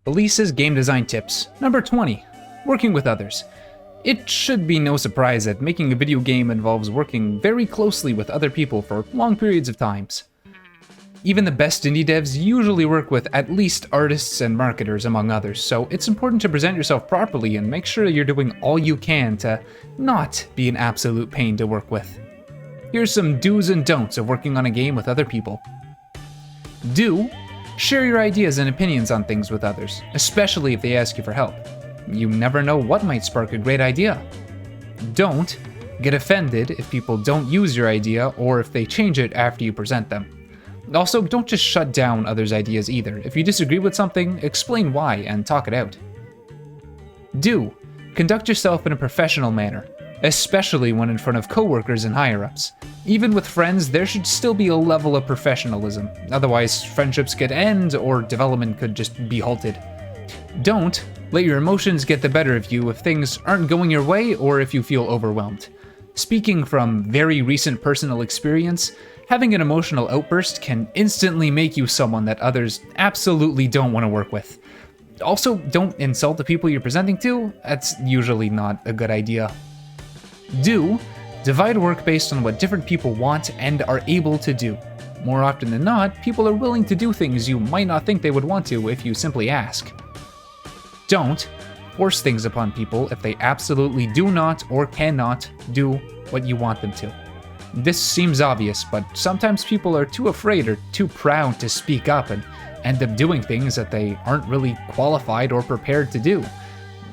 Elise's game design tips. Number 20. Working with others. It should be no surprise that making a video game involves working very closely with other people for long periods of times. Even the best indie devs usually work with at least artists and marketers, among others, so it's important to present yourself properly and make sure you're doing all you can to not be an absolute pain to work with. Here's some do's and don'ts of working on a game with other people. Do: share your ideas and opinions on things with others, especially if they ask you for help. You never know what might spark a great idea. Don't get offended if people don't use your idea or if they change it after you present them. Also, don't just shut down others' ideas either. If you disagree with something, explain why and talk it out. Do: conduct yourself in a professional manner, especially when in front of coworkers and higher-ups. Even with friends, there should still be a level of professionalism, otherwise friendships could end or development could just be halted. Don't let your emotions get the better of you if things aren't going your way or if you feel overwhelmed. Speaking from very recent personal experience, having an emotional outburst can instantly make you someone that others absolutely don't want to work with. Also, don't insult the people you're presenting to. That's usually not a good idea. Do: divide work based on what different people want and are able to do. More often than not, people are willing to do things you might not think they would want to if you simply ask. Don't force things upon people if they absolutely do not or cannot do what you want them to. This seems obvious, but sometimes people are too afraid or too proud to speak up and end up doing things that they aren't really qualified or prepared to do.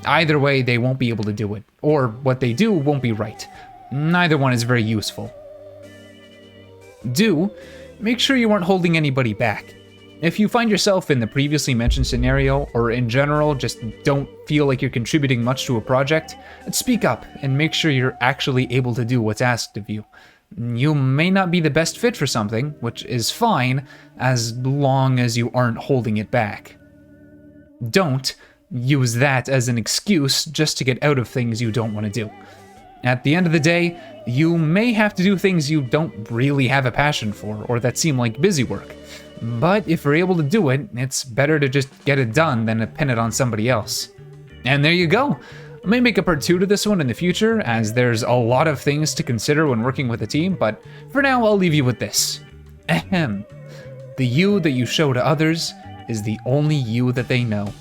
Either way, they won't be able to do it, or what they do won't be right. Neither one is very useful. Do: make sure you aren't holding anybody back. If you find yourself in the previously mentioned scenario, or in general just don't feel like you're contributing much to a project, speak up and make sure you're actually able to do what's asked of you. You may not be the best fit for something, which is fine, as long as you aren't holding it back. Don't use that as an excuse just to get out of things you don't want to do. At the end of the day, you may have to do things you don't really have a passion for, or that seem like busy work. But if you're able to do it, it's better to just get it done than to pin it on somebody else. And there you go. I may make a part 2 to this one in the future, as there's a lot of things to consider when working with a team, but for now I'll leave you with this. Ahem. The you that you show to others is the only you that they know.